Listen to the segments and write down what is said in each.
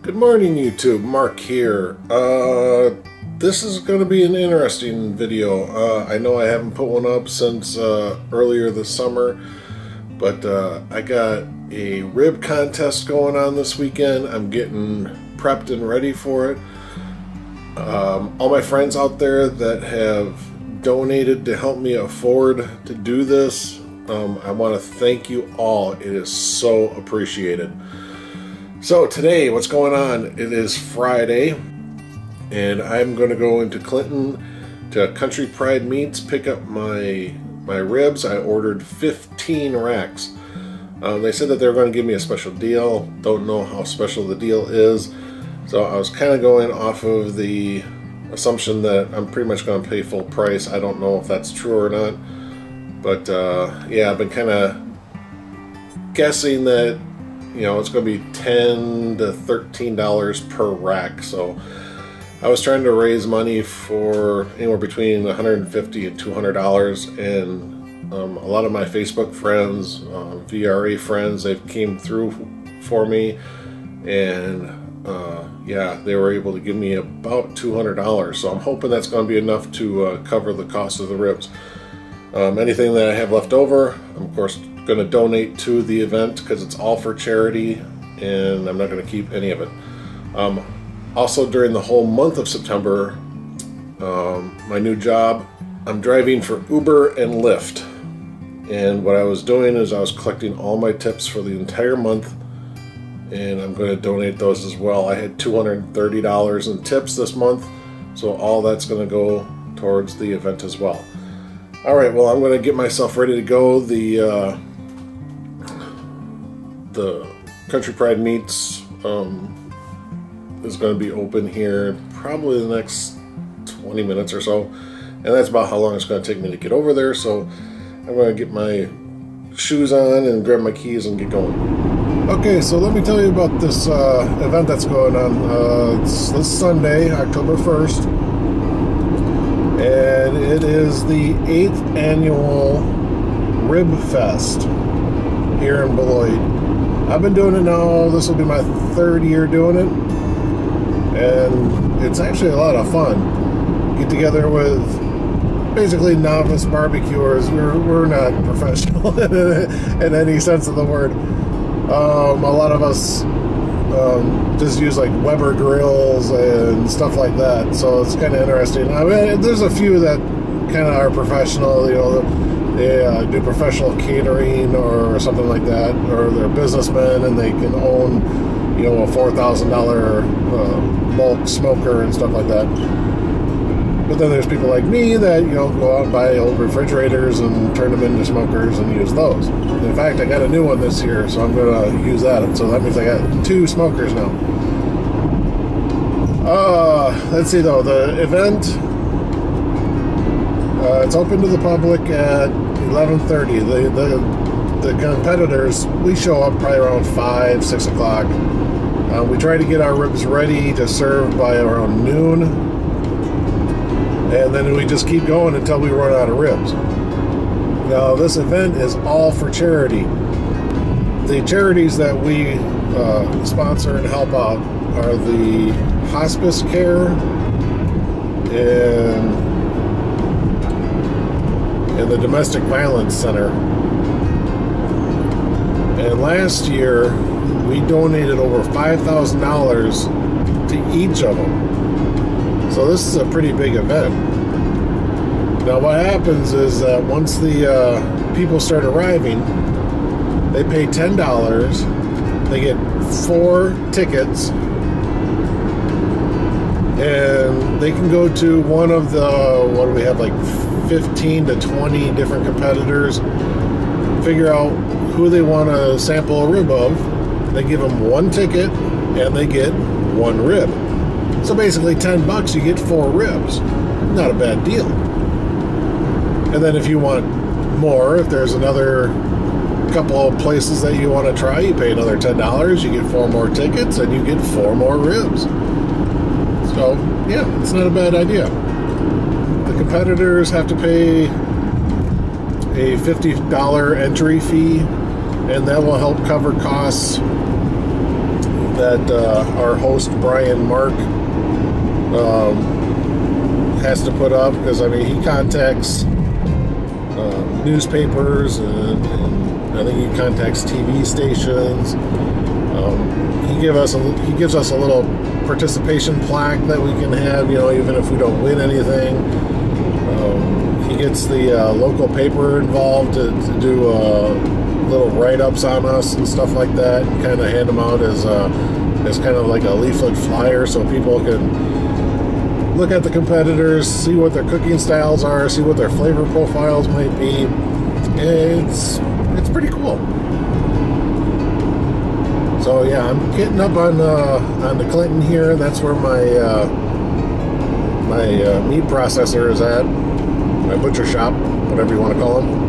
Good morning, YouTube. Mark here. This is going to be an interesting video. I know I haven't put one up since earlier this summer, but I got a rib contest going on this weekend. I'm getting prepped and ready for it. All my friends out there that have donated to help me afford to do this, I want to thank you all. It is so appreciated. So today, what's going on? It is Friday, and I'm going to go into Clinton to Country Pride Meats, pick up my ribs. I ordered 15 racks. They said that they were going to give me a special deal. Don't know how special the deal is. So I was kind of going off of the assumption that I'm pretty much going to pay full price. I don't know if that's true or not. But yeah, I've been kind of guessing that it's going to be $10 to $13 per rack. So I was trying to raise money for anywhere between $150 and $200. And a lot of my Facebook friends, VRA friends, they've came through for me. And yeah, they were able to give me about $200. So I'm hoping that's going to be enough to cover the cost of the ribs. Anything that I have left over, I'm of course going to donate to the event because it's all for charity, and I'm not going to keep any of it. Also, during the whole month of September, my new job, I'm driving for Uber and Lyft. And what I was doing is I was collecting all my tips for the entire month, and I'm going to donate those as well. I had $230 in tips this month, so all that's going to go towards the event as well. All right, well, I'm going to get myself ready to go. The Country Pride Meats is going to be open here probably the next 20 minutes or so, and that's about how long it's going to take me to get over there. So I'm going to get my shoes on and grab my keys and get going. Okay, so let me tell you about this event that's going on. It's this Sunday, October 1st, and it is the 8th annual RibFest here in Beloit. I've been doing it now, this will be my third year doing it, and it's actually a lot of fun. Get together with basically novice barbecuers. We're not professional in any sense of the word. A lot of us just use like Weber grills and stuff like that, so it's kind of interesting. I mean, there's a few that kind of are professional, they do professional catering or something like that, or they're businessmen and they can own, a $4,000 bulk smoker and stuff like that. But then there's people like me that, go out and buy old refrigerators and turn them into smokers and use those. In fact, I got a new one this year, so I'm going to use that. So that means I got 2 smokers now. Let's see though, the event, it's open to the public at 11:30. The competitors, we show up probably around 5, 6 o'clock. We try to get our ribs ready to serve by around noon. And then we just keep going until we run out of ribs. Now, this event is all for charity. The charities that we sponsor and help out are the Hospice care and the Domestic Violence Center. And last year, we donated over $5,000 to each of them. So this is a pretty big event. Now what happens is that once the people start arriving, they pay $10, they get 4 tickets, and they can go to one of the, what do we have, like 15 to 20 different competitors, figure out who they want to sample a rib of. They give them 1 ticket, and they get 1 rib. So basically $10, you get 4 ribs. Not a bad deal. And then if you want more, if there's another couple of places that you want to try, you pay another $10, you get 4 more tickets, and you get 4 more ribs. So yeah, it's not a bad idea. The competitors have to pay a $50 entry fee, and that will help cover costs that our host Brian Mark has to put up, because I mean he contacts newspapers and I think he contacts TV stations. He gives us a little participation plaque that we can have, you know, even if we don't win anything. He gets the local paper involved to do little write-ups on us and stuff like that, and kind of hand them out as kind of like a leaflet flyer, so people can look at the competitors, see what their cooking styles are, see what their flavor profiles might be. It's pretty cool. So yeah, I'm getting up on the Clinton here. That's where my meat processor is at, my butcher shop, whatever you want to call them.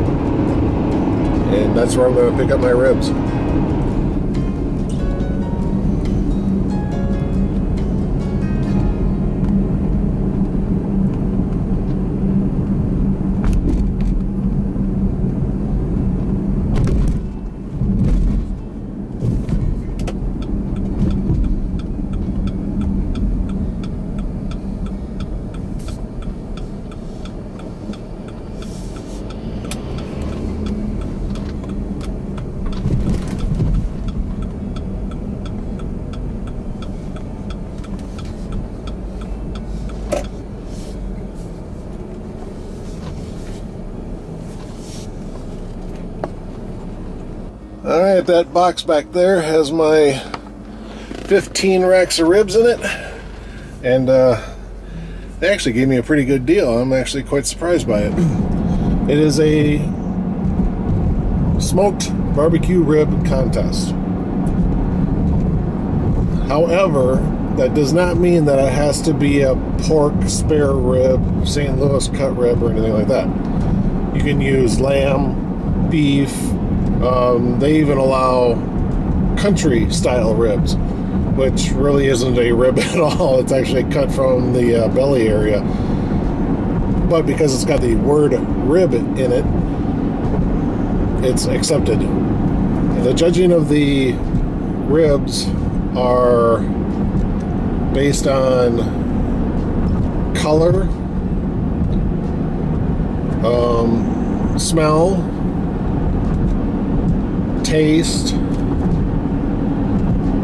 And that's where I'm going to pick up my ribs. Alright, that box back there has my 15 racks of ribs in it, and they actually gave me a pretty good deal. I'm actually quite surprised by it. It is a smoked barbecue rib contest. However, that does not mean that it has to be a pork spare rib, St. Louis cut rib, or anything like that. You can use lamb, beef. They even allow country style ribs, which really isn't a rib at all. It's actually cut from the belly area, but because it's got the word rib in it, it's accepted. The judging of the ribs are based on color, smell, taste,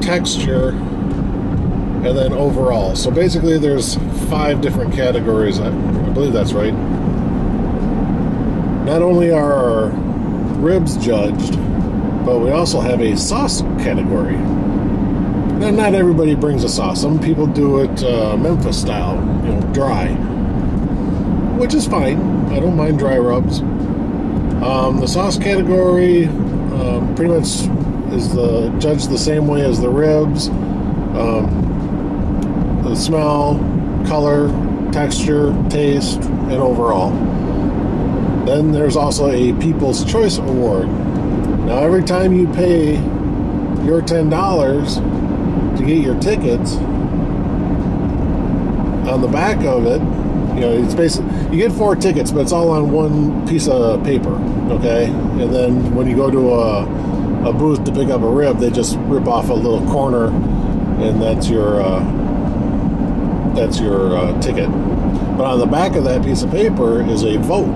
texture, and then overall. So basically there's 5 different categories. I believe that's right. Not only are our ribs judged, but we also have a sauce category. Now, not everybody brings a sauce. Some people do it Memphis style, you know, dry, which is fine. I don't mind dry rubs. The sauce category pretty much is judged the same way as the ribs. The smell, color, texture, taste, and overall. Then there's also a People's Choice Award. Now, every time you pay your $10 to get your tickets, on the back of it, you know, it's basically, you get 4 tickets, but it's all on one piece of paper, okay? And then when you go to a booth to pick up a rib, they just rip off a little corner, and that's your ticket. But on the back of that piece of paper is a vote,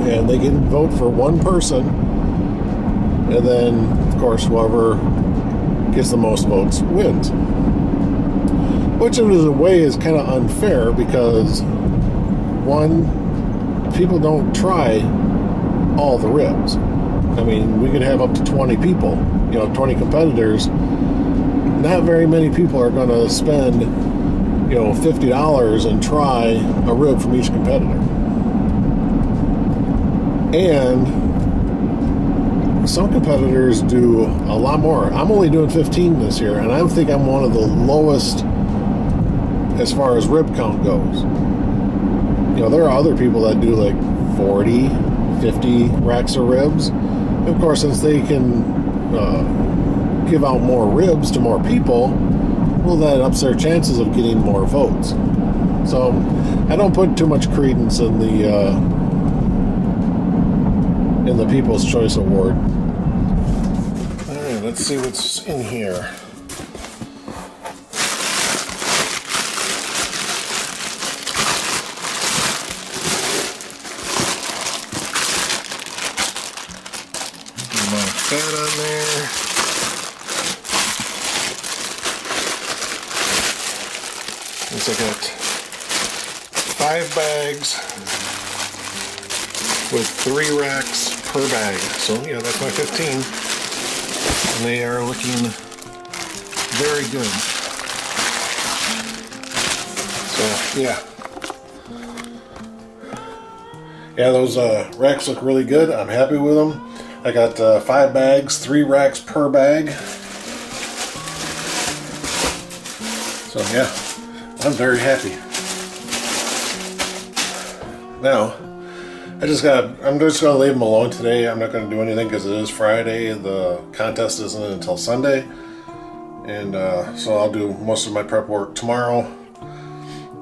and they can vote for one person, and then, of course, whoever gets the most votes wins. Which in a way is kind of unfair, because one, people don't try all the ribs. I mean, we could have up to 20 people, you know, 20 competitors. Not very many people are going to spend, you know, $50 and try a rib from each competitor. And some competitors do a lot more. I'm only doing 15 this year, and I think I'm one of the lowest as far as rib count goes. You know, there are other people that do like 40, 50 racks of ribs. And of course, since they can give out more ribs to more people, well, that ups their chances of getting more votes. So I don't put too much credence in the People's Choice Award. All right, let's see what's in here. It's like got 5 bags with 3 racks per bag. So yeah, that's my 15. And they are looking very good. So yeah. Yeah, those racks look really good. I'm happy with them. I got 5 bags, 3 racks per bag. So yeah, I'm very happy. Now, I'm just gonna leave them alone today. I'm not gonna do anything because it is Friday. The contest isn't until Sunday, and so I'll do most of my prep work tomorrow,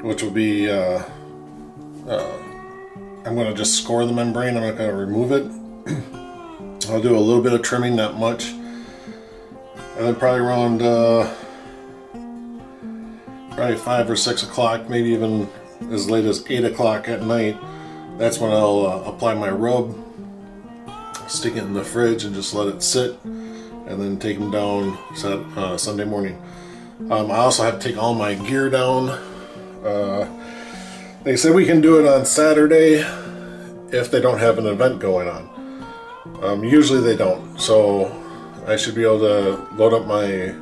which will be I'm gonna just score the membrane. I'm not gonna remove it. I'll do a little bit of trimming, not much, and then probably around probably 5 or 6 o'clock, maybe even as late as 8 o'clock at night. That's when I'll apply my rub, stick it in the fridge, and just let it sit, and then take them down Sunday morning. I also have to take all my gear down. They said we can do it on Saturday if they don't have an event going on. Usually they don't, so I should be able to load up my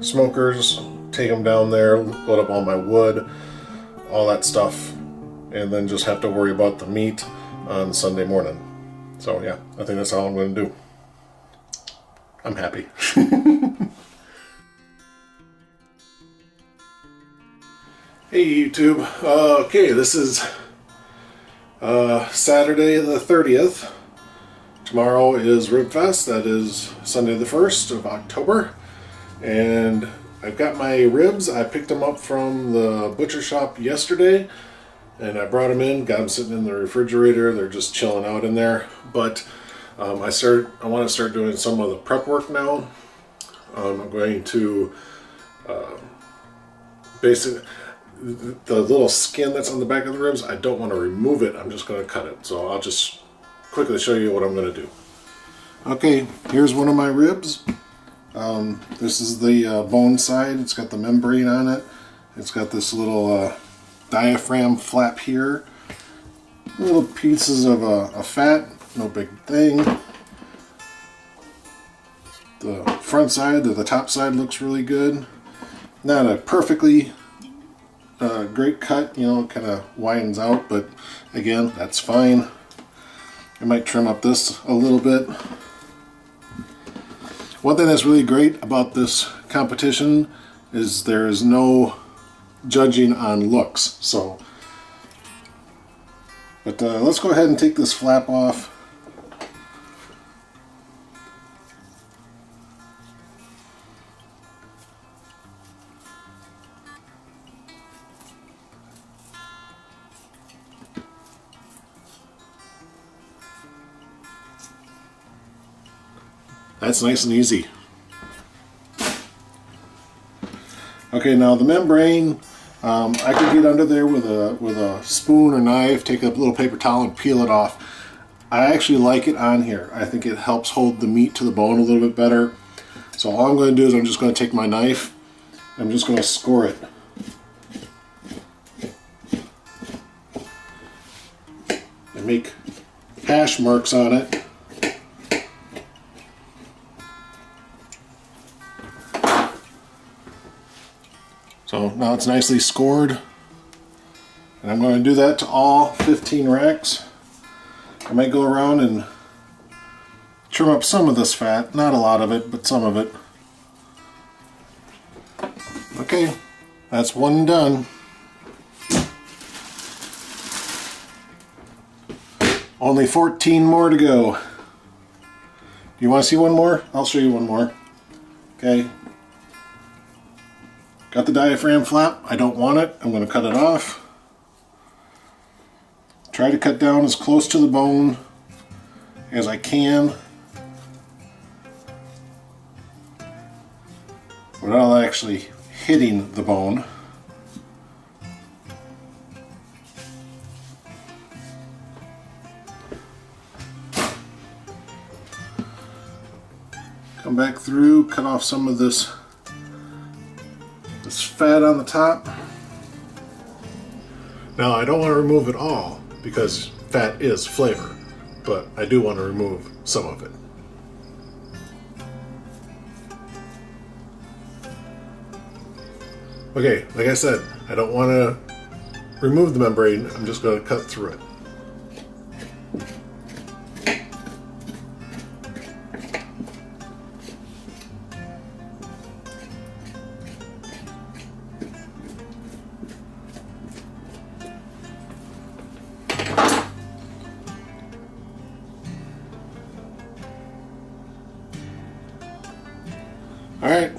smokers, take them down there, load up all my wood, all that stuff, and then just have to worry about the meat on Sunday morning. So yeah, I think that's all I'm going to do. I'm happy. Hey YouTube, okay, this is Saturday the 30th. Tomorrow is RibFest, that is Sunday the 1st of October, and I've got my ribs. I picked them up from the butcher shop yesterday, and I brought them in, got them sitting in the refrigerator. They're just chilling out in there, but I want to start doing some of the prep work now. I'm going to basically, the little skin that's on the back of the ribs, I don't want to remove it. I'm just going to cut it. So I'll just quickly show you what I'm going to do. Okay, here's one of my ribs. This is the bone side. It's got the membrane on it. It's got this little diaphragm flap here. Little pieces of a fat, no big thing. The front side, the top side looks really good. Not a perfectly great cut, you know, it kind of widens out, but again, that's fine. I might trim up this a little bit. One thing that's really great about this competition is there is no judging on looks. So, but let's go ahead and take this flap off. That's nice and easy. Okay, now the membrane, I could get under there with a spoon or knife, take a little paper towel and peel it off. I actually like it on here. I think it helps hold the meat to the bone a little bit better. So all I'm going to do is I'm just going to take my knife, I'm just going to score it. And make hash marks on it. So now it's nicely scored, and I'm going to do that to all 15 racks. I might go around and trim up some of this fat, not a lot of it, but some of it. Okay, that's one done. Only 14 more to go. You want to see one more? I'll show you one more. Okay. Got the diaphragm flap. I don't want it. I'm going to cut it off. Try to cut down as close to the bone as I can without actually hitting the bone. Come back through, cut off some of this fat on the top. Now, I don't want to remove it all because fat is flavor, but I do want to remove some of it. Okay, like I said, I don't want to remove the membrane, I'm just going to cut through it. Alright,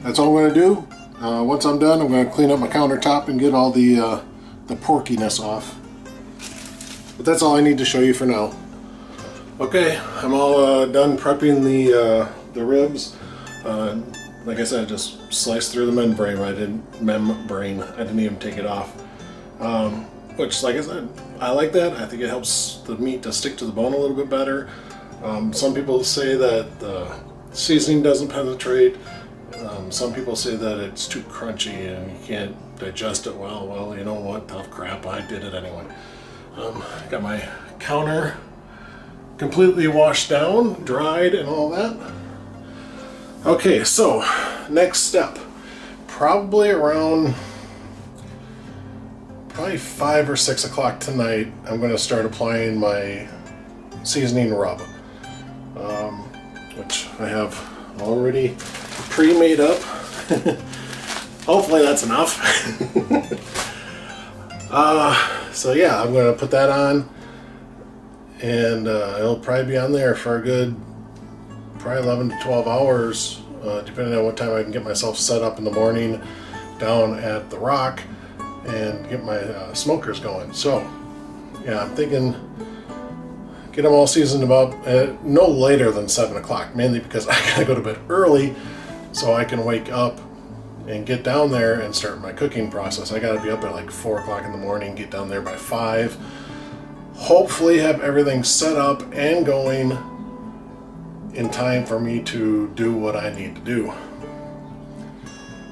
that's all I'm going to do. Once I'm done, I'm going to clean up my countertop and get all the porkiness off. But that's all I need to show you for now. Okay, I'm all done prepping the ribs. Like I said, I just sliced through the membrane. I didn't even take it off. Which, like I said, I like that. I think it helps the meat to stick to the bone a little bit better. Some people say that the seasoning doesn't penetrate. Some people say that it's too crunchy and you can't digest it well. Well, you know what? Tough crap. I did it anyway. Got my counter completely washed down, dried, and all that. Okay, so next step. Probably around 5 or 6 o'clock tonight, I'm going to start applying my seasoning rub, which I have already pre-made up. Hopefully that's enough. So yeah, I'm going to put that on, and it'll probably be on there for a good probably 11 to 12 hours, depending on what time I can get myself set up in the morning down at the Rock and get my smokers going. So yeah, I'm thinking get them all seasoned about no later than 7 o'clock, mainly because I gotta go to bed early so I can wake up and get down there and start my cooking process. I gotta be up at like 4 o'clock in the morning, get down there by 5, hopefully have everything set up and going in time for me to do what I need to do.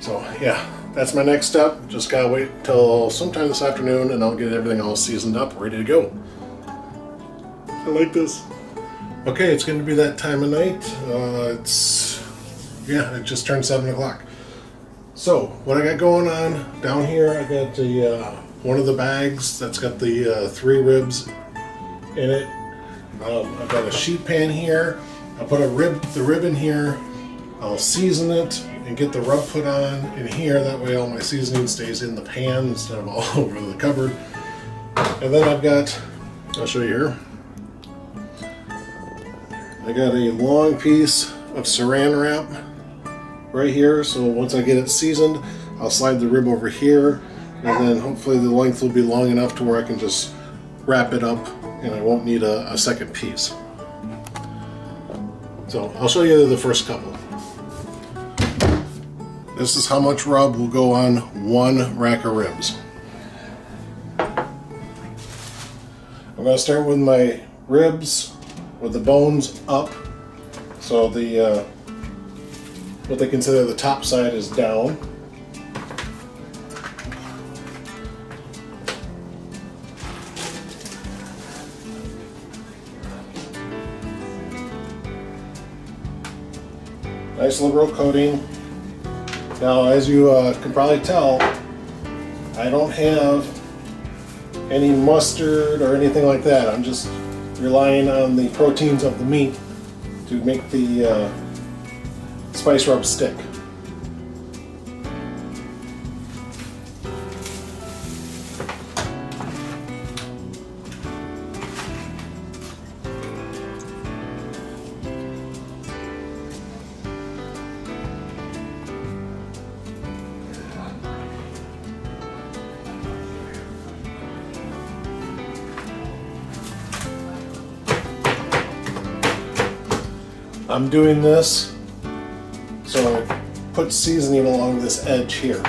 So yeah, that's my next step. Just gotta wait till sometime this afternoon and I'll get everything all seasoned up, ready to go. I like this. Okay, it's gonna be that time of night. It just turned 7 o'clock. So what I got going on down here, I got the one of the bags that's got the 3 ribs in it. I've got a sheet pan here. I'll put the rib in here. I'll season it and get the rub put on in here. That way all my seasoning stays in the pan instead of all over the cupboard. And then I'll show you here. I got a long piece of saran wrap right here. So once I get it seasoned, I'll slide the rib over here, and then hopefully the length will be long enough to where I can just wrap it up and I won't need a second piece. So I'll show you the first couple. This is how much rub will go on one rack of ribs. I'm going to start with my ribs with the bones up. So the what they consider the top side is down. Nice liberal coating. Now, as you can probably tell, I don't have any mustard or anything like that. I'm just relying on the proteins of the meat to make the spice rub stick. I'm doing this so I put seasoning along this edge here.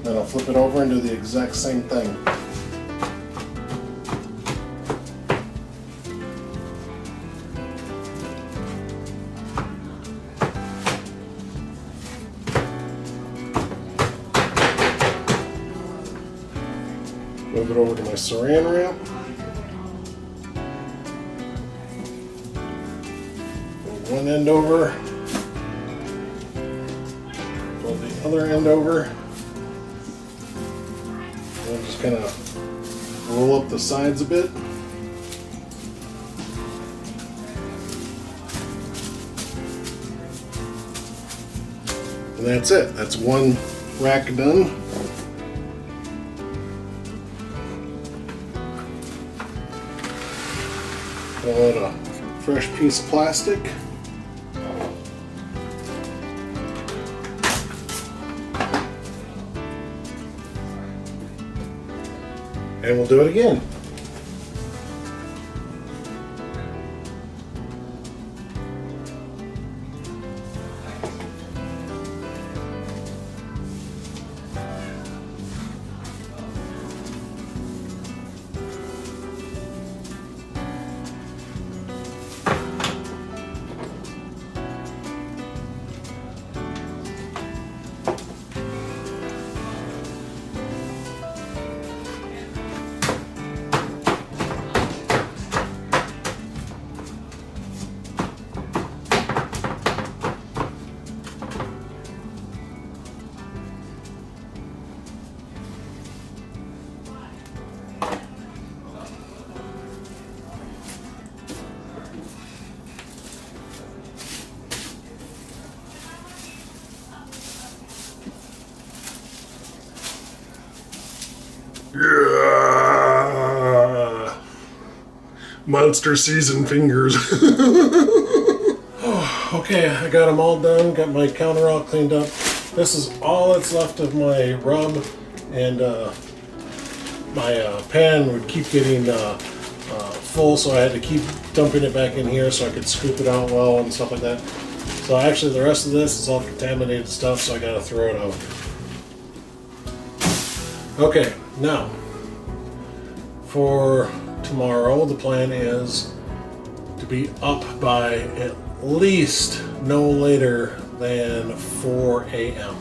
Then I'll flip it over and do the exact same thing. Move it over to my saran wrap. Move one end over. Fold the other end over. And just kind of roll up the sides a bit. And that's it. That's one rack done. Pull out a fresh piece of plastic. And we'll do it again. Yeah. Monster season fingers. Okay, I got them all done. Got my counter all cleaned up. This is all that's left of my rub, and my pan would keep getting full, so I had to keep dumping it back in here so I could scoop it out well and stuff like that. So actually the rest of this is all contaminated stuff, so I gotta throw it out. Okay, now for tomorrow the plan is to be up by at least no later than 4 a.m.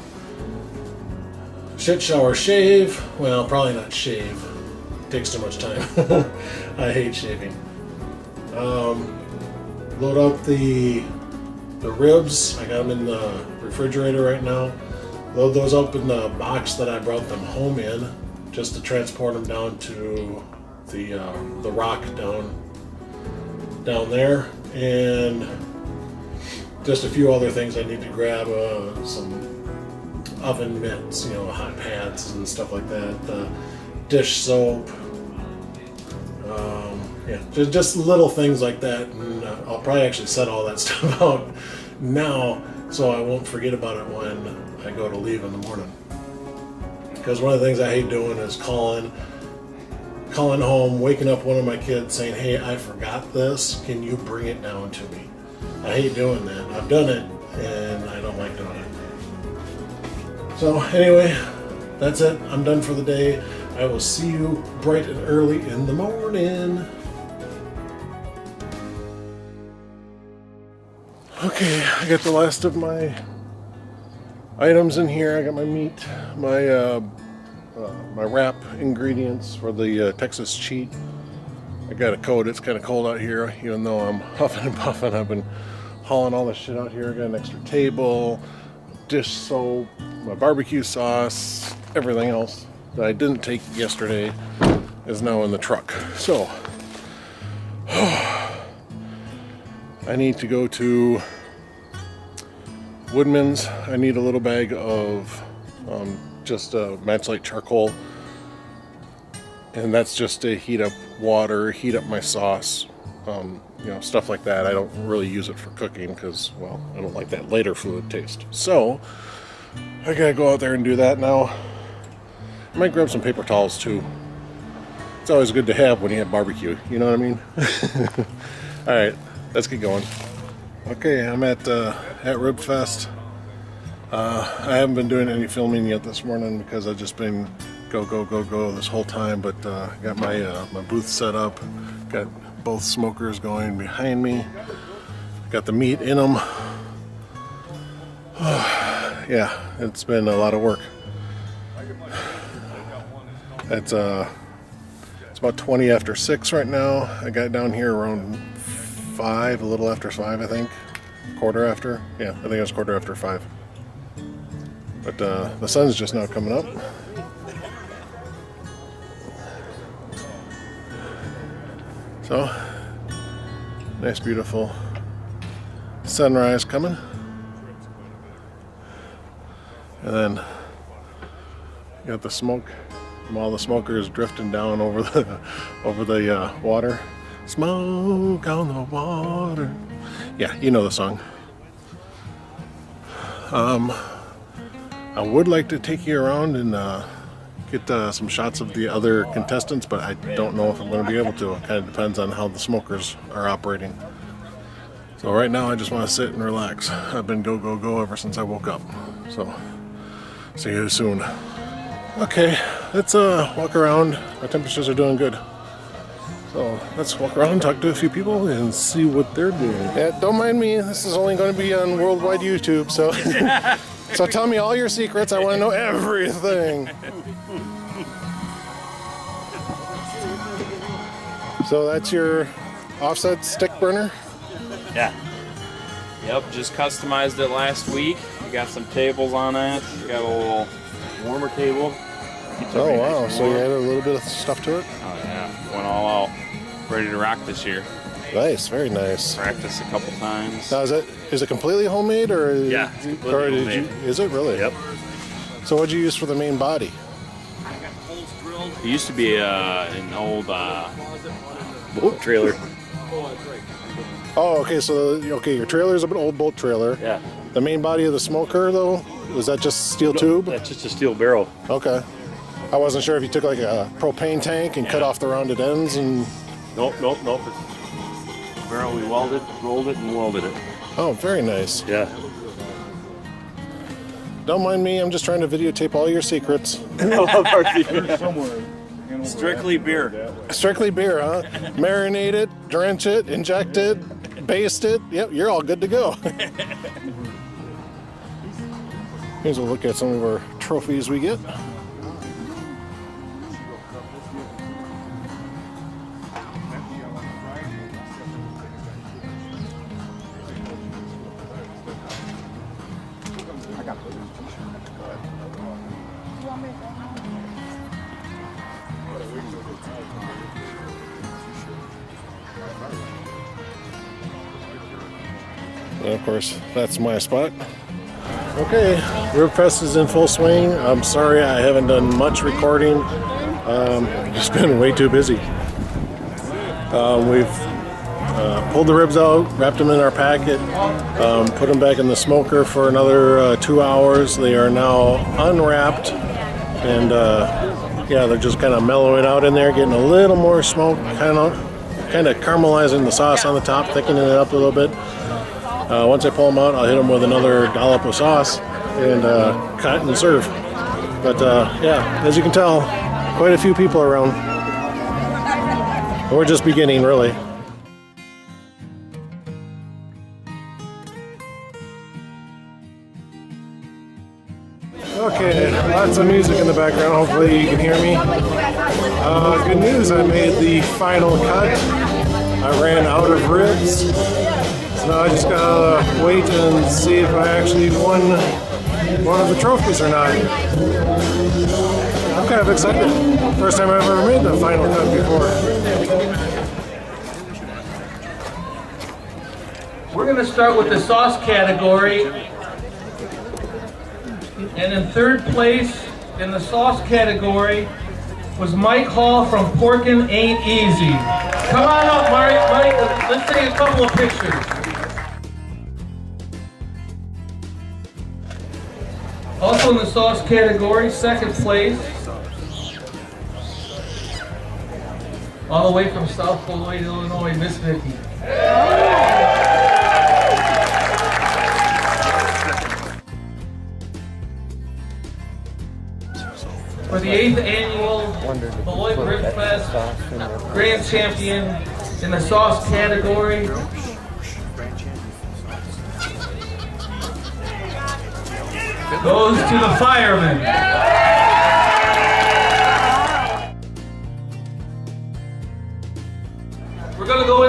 Shit, shower, shave. Well, probably not shave. It takes too much time. I hate shaving. Load up the ribs. I got them in the refrigerator right now. Load those up in the box that I brought them home in, just to transport them down to the rock down there, and just a few other things I need to grab, some oven mitts, hot pads and stuff like that, dish soap, just little things like that, and I'll probably actually set all that stuff out now so I won't forget about it when I go to leave in the morning. Because one of the things I hate doing is calling home, waking up one of my kids saying, "Hey, I forgot this, can you bring it down to me?" I hate doing that. I've done it and I don't like doing it. So anyway, that's it. I'm done for the day. I will see you bright and early in the morning. Okay, I got the last of my items in here. I got my meat, my wrap ingredients for the Texas cheat. I got a coat. It's kind of cold out here, even though I'm huffing and puffing. I've been hauling all this shit out here. I got an extra table, dish soap, my barbecue sauce, everything else that I didn't take yesterday is now in the truck. So I need to go to Woodman's. I need a little bag of just matchlight charcoal, and that's just to heat up water, heat up my sauce, stuff like that. I don't really use it for cooking because, well, I don't like that lighter fluid taste. So I gotta go out there and do that now. I might grab some paper towels too. It's always good to have when you have barbecue, you know what I mean? All right, let's get going. Okay, I'm at RibFest. I haven't been doing any filming yet this morning because I've just been go this whole time, but got my booth set up, got both smokers going behind me, got the meat in them. Yeah, it's been a lot of work. It's It's about 20 after 6 right now. I got down here around 5, a little after 5, I think. Quarter after. Yeah, I think it was quarter after 5. But the sun's just now coming up. So, nice beautiful sunrise coming. And then you got the smoke from all the smokers drifting down over the water. Smoke on the water. Yeah, you know the song. I would like to take you around and get some shots of the other contestants, but I don't know if I'm going to be able to. It kind of depends on how the smokers are operating. So right now I just want to sit and relax. I've been go, go, go ever since I woke up. So see you soon. Okay, let's walk around. Our temperatures are doing good. So let's walk around, talk to a few people, and see what they're doing. Yeah, don't mind me. This is only going to be on worldwide YouTube, so so tell me all your secrets. I want to know everything. So that's your offset stick burner? Yeah. Yep, just customized it last week. We got some tables on it. We got a little warmer table. Oh wow, so you added a little bit of stuff to it? Oh yeah, went all out. Ready to rock this year. Nice, very nice. Practiced a couple times. Now is it completely homemade or? Yeah, it's completely homemade. Is it really? Yep. So what'd you use for the main body? It used to be an old boat trailer. Oh, okay. So your trailer's an old boat trailer. Yeah. The main body of the smoker though, was that just steel tube? That's just a steel barrel. Okay. I wasn't sure if you took like a propane tank and cut off the rounded ends and. Nope. Barrel, we welded, rolled it, and welded it. Oh, very nice. Yeah. Don't mind me. I'm just trying to videotape all your secrets. Strictly beer. Strictly beer, huh? Marinate it, drench it, inject it, baste it. Yep, you're all good to go. Here's a look at some of our trophies we get. And of course, that's my spot. Okay, RibFest is in full swing. I'm sorry I haven't done much recording. I've just been way too busy. We've pulled the ribs out, wrapped them in our packet, put them back in the smoker for another 2 hours. They are now unwrapped, and yeah, they're just kind of mellowing out in there, getting a little more smoke, kind of caramelizing the sauce on the top, thickening it up a little bit. Once I pull them out, I'll hit them with another dollop of sauce and cut and serve. But yeah, as you can tell, quite a few people around. We're just beginning, really. Okay, lots of music in the background. Hopefully you can hear me. Good news, I made the final cut. I ran out of ribs. So now I just gotta wait and see if I actually won one of the trophies or not. I'm kind of excited. First time I've ever made the final cut before. We're going to start with the sauce category. And in third place in the sauce category was Mike Hall from Porkin' Ain't Easy. Come on up, Mike. Let's take a couple of pictures. Also in the sauce category, second place, all the way from South Beloit, Illinois, Miss Vicky. For the 8th annual Beloit RibFest Grand Champion in the sauce category, goes to the fireman.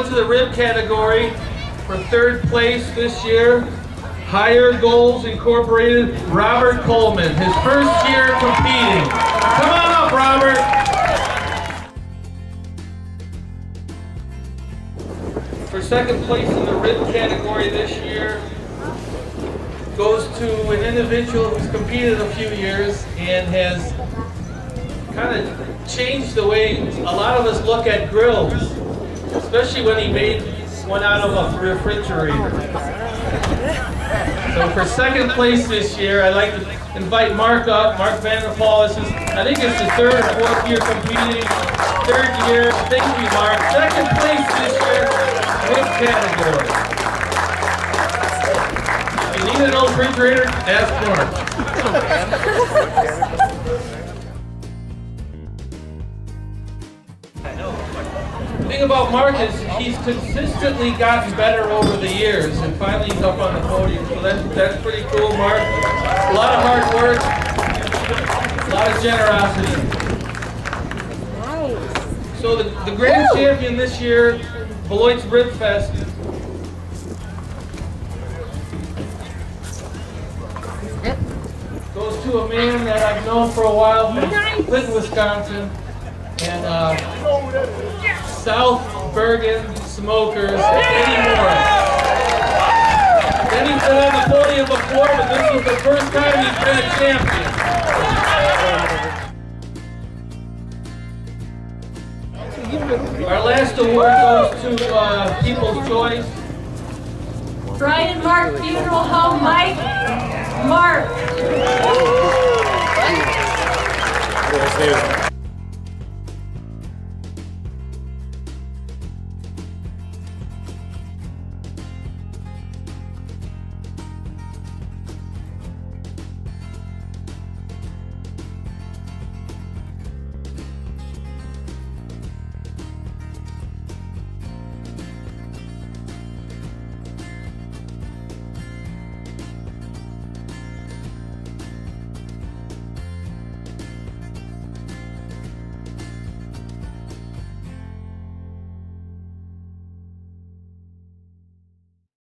on to the rib category for third place this year. Higher Goals Incorporated, Robert Coleman, his first year competing. Come on up, Robert. For second place in the rib category this year goes to an individual who's competed a few years and has kind of changed the way a lot of us look at grills, especially when he made one out of a refrigerator. So for second place this year, I'd like to invite Mark up, Mark Vanderpool. This is, I think it's his third or fourth year competing. Third year, thank you, Mark. Second place this year, rib category. If you need an old refrigerator, ask Mark. The thing about Mark is he's consistently gotten better over the years, and finally he's up on the podium. So that's pretty cool, Mark. A lot of hard work, a lot of generosity. So the grand champion this year, Beloit RibFest, goes to a man that I've known for a while from Clinton, Wisconsin, and South Bergen Smokers, Eddie Morris. Eddie's been on the podium before, but this was the first time he's been a champion. Our last award goes to People's Choice. Bride and Mark Funeral Home, Mike, Mark. His name is